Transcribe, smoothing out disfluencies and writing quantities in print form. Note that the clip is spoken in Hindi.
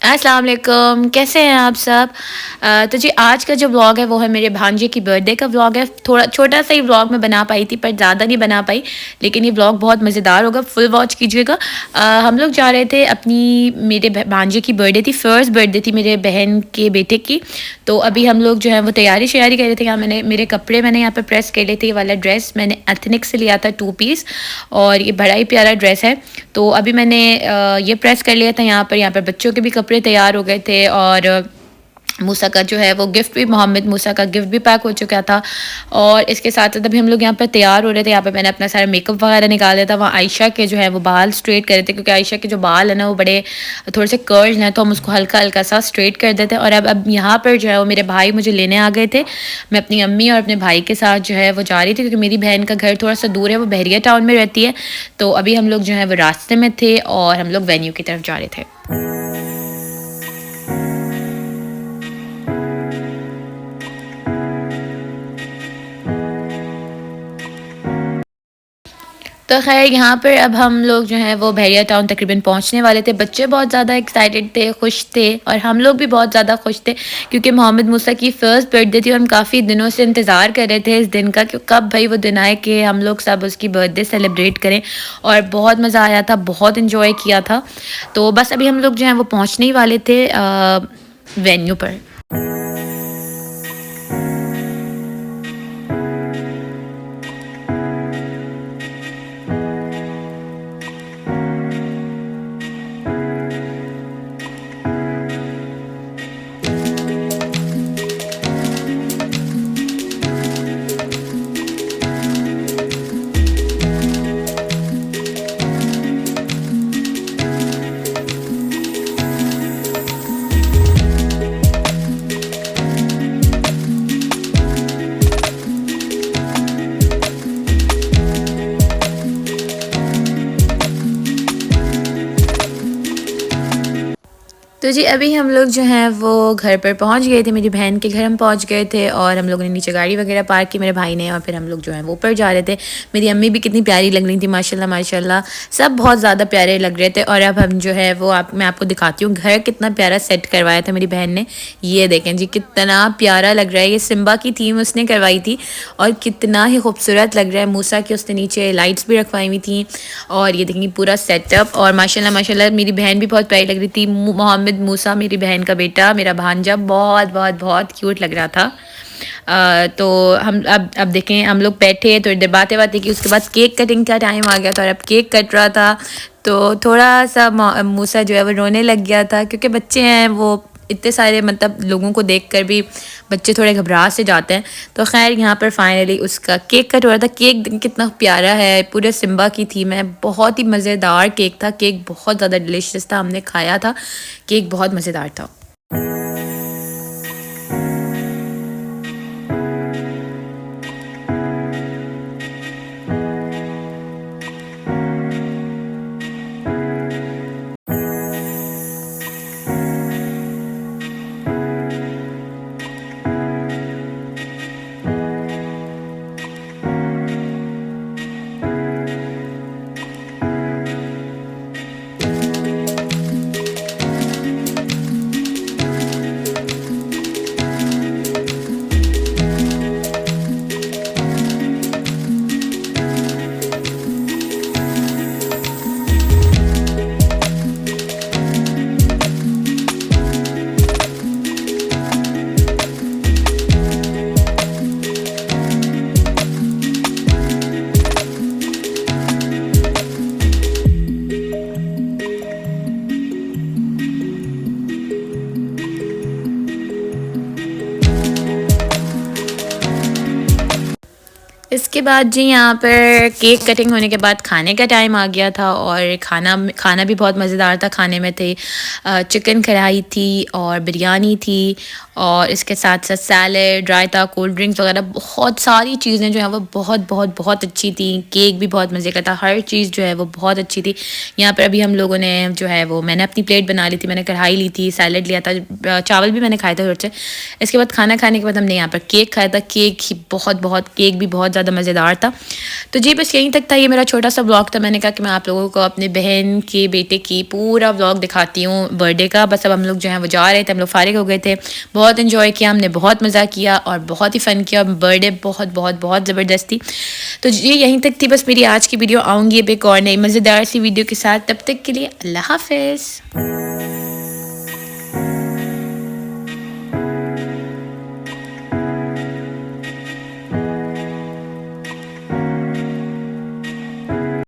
अस्सलाम वालेकुम, कैसे हैं आप सब? तो जी आज का जो व्लॉग है वो है मेरे भांजे की बर्थडे का व्लॉग है। थोड़ा छोटा-सा ही व्लॉग मैं बना पाई थी पर ज़्यादा नहीं बना पाई, लेकिन ये व्लॉग बहुत मज़ेदार होगा, फुल वॉच कीजिएगा। हम लोग जा रहे थे अपनी मेरे भांजे की बर्थडे थी, फर्स्ट बर्थडे थी मेरे बहन के बेटे की। तो अभी हम लोग जो है वो तैयारी-शैयारी कर रहे थे। यहाँ मेरे कपड़े मैंने यहाँ पे प्रेस कर लिए थे। ये वाला ड्रेस मैंने एथनिक से लिया था 2 पीस और ये बड़ा ही प्यारा ड्रेस है। तो अभी मैंने ये प्रेस कर लिया था यहाँ पर बच्चों के भी कपड़े तैयार हो गए थे और मूसा का जो है वो गिफ्ट भी मोहम्मद मूसा का गिफ्ट भी पैक हो चुका था। और इसके साथ साथ अभी हम लोग यहाँ पर तैयार हो रहे थे। यहाँ पे मैंने अपना सारा मेकअप वगैरह निकाल दिया था। वहाँ आयशा के जो है वो बाल स्ट्रेट कर रहे थे, क्योंकि आयशा के जो बाल है ना वो बड़े थोड़े से कर्ल्स हैं, तो हम उसको हल्का हल्का सा स्ट्रेट कर देते हैं। और अब यहाँ पर जो है वो मेरे भाई मुझे लेने आ गए थे। मैं अपनी अम्मी और अपने भाई के साथ जो है वो जा रही थी, क्योंकि मेरी बहन का घर थोड़ा सा दूर है, वो बहरिया टाउन में रहती है। तो अभी हम लोग जो है वो रास्ते में थे और हम लोग वेन्यू की तरफ जा रहे थे। तो ख़ैर यहाँ पर अब हम लोग जो हैं वो बहरिया टाउन तकरीबन पहुँचने वाले थे। बच्चे बहुत ज़्यादा एक्साइटेड थे, खुश थे और हम लोग भी बहुत ज़्यादा खुश थे, क्योंकि मोहम्मद मूसा की फ़र्स्ट बर्थडे थी और हम काफ़ी दिनों से इंतज़ार कर रहे थे इस दिन का कि कब भाई वो दिन आए कि हम लोग सब उसकी बर्थडे सेलिब्रेट करें। और बहुत मज़ा आया था, बहुत इन्जॉय किया था। तो बस अभी हम लोग जो हैं वो पहुँचने ही वाले थे वेन्यू पर। तो जी अभी हम लोग जो हैं वो घर पर पहुंच गए थे, मेरी बहन के घर हम पहुंच गए थे और हम लोगों ने नीचे गाड़ी वगैरह पार्क की मेरे भाई ने, और फिर हम लोग जो हैं वो ऊपर जा रहे थे। मेरी अम्मी भी कितनी प्यारी लग रही थी, माशाल्लाह माशाल्लाह, सब बहुत ज़्यादा प्यारे लग रहे थे। और अब हम जो है वो मैं आपको दिखाती हूँ घर कितना प्यारा सेट करवाया था मेरी बहन ने। ये देखें जी कितना प्यारा लग रहा है। ये सिम्बा की थीम उसने करवाई थी और कितना ही खूबसूरत लग रहा है। मूसा की उसने नीचे लाइट्स भी रखवाई हुई थी और ये देखेंगे पूरा सेटअप। और माशाल्लाह माशाल्लाह मेरी बहन भी बहुत प्यारी लग रही थी। मोहम्मद मूसा मेरी बहन का बेटा, मेरा भांजा, बहुत बहुत बहुत क्यूट लग रहा था। तो हम अब देखें, हम लोग बैठे तो इधर बातें बातें की, उसके बाद केक कटिंग का टाइम आ गया था और अब केक कट रहा था। तो थोड़ा सा मूसा जो है वो रोने लग गया था, क्योंकि बच्चे हैं वो इतने सारे मतलब लोगों को देखकर भी बच्चे थोड़े घबरा से जाते हैं। तो खैर यहाँ पर फाइनली उसका केक कट हो रहा था। केक कितना प्यारा है, पूरे सिम्बा की थीम है, बहुत ही मज़ेदार केक था। केक बहुत ज़्यादा डिलीशियस था, हमने खाया था, केक बहुत मज़ेदार था। इसके बाद जी यहाँ पर केक कटिंग होने के बाद खाने का टाइम आ गया था और खाना भी बहुत मज़ेदार था। खाने में थे चिकन कढ़ाई थी और बिरयानी थी और इसके साथ साथ सैलेड, रायता, कोल्ड ड्रिंक्स वगैरह बहुत सारी चीज़ें जो हैं वो बहुत बहुत बहुत अच्छी थी। केक भी बहुत मज़े का था, हर चीज़ जो है वो बहुत अच्छी थी। यहाँ पर अभी हम लोगों ने जो है वो मैंने अपनी प्लेट बना ली थी, मैंने कढ़ाई ली थी, सैलेड लिया था, चावल भी मैंने खाए थे थोड़े से। इसके बाद खाना खाने के बाद हमने यहाँ पर केक खाया था। केक भी बहुत ज़्यादा मज़ेदार था। तो जी बस यहीं तक था, ये मेरा छोटा सा ब्लॉग था। मैंने कहा कि मैं आप लोगों को अपने बहन के बेटे की पूरा ब्लॉग दिखाती हूँ बर्थडे का। बस अब हम लोग जो हैं वो जा रहे थे, हम लोग फारिग हो गए थे, बहुत इन्जॉय किया हमने, बहुत मज़ा किया और बहुत ही फ़न किया। बर्थडे बहुत बहुत बहुत ज़बरदस्त थी। तो जी यहीं तक थी बस मेरी आज की वीडियो। आऊँगी अब एक और नई मज़ेदार सी वीडियो के साथ, तब तक के लिए अल्लाह हाफ़िज़।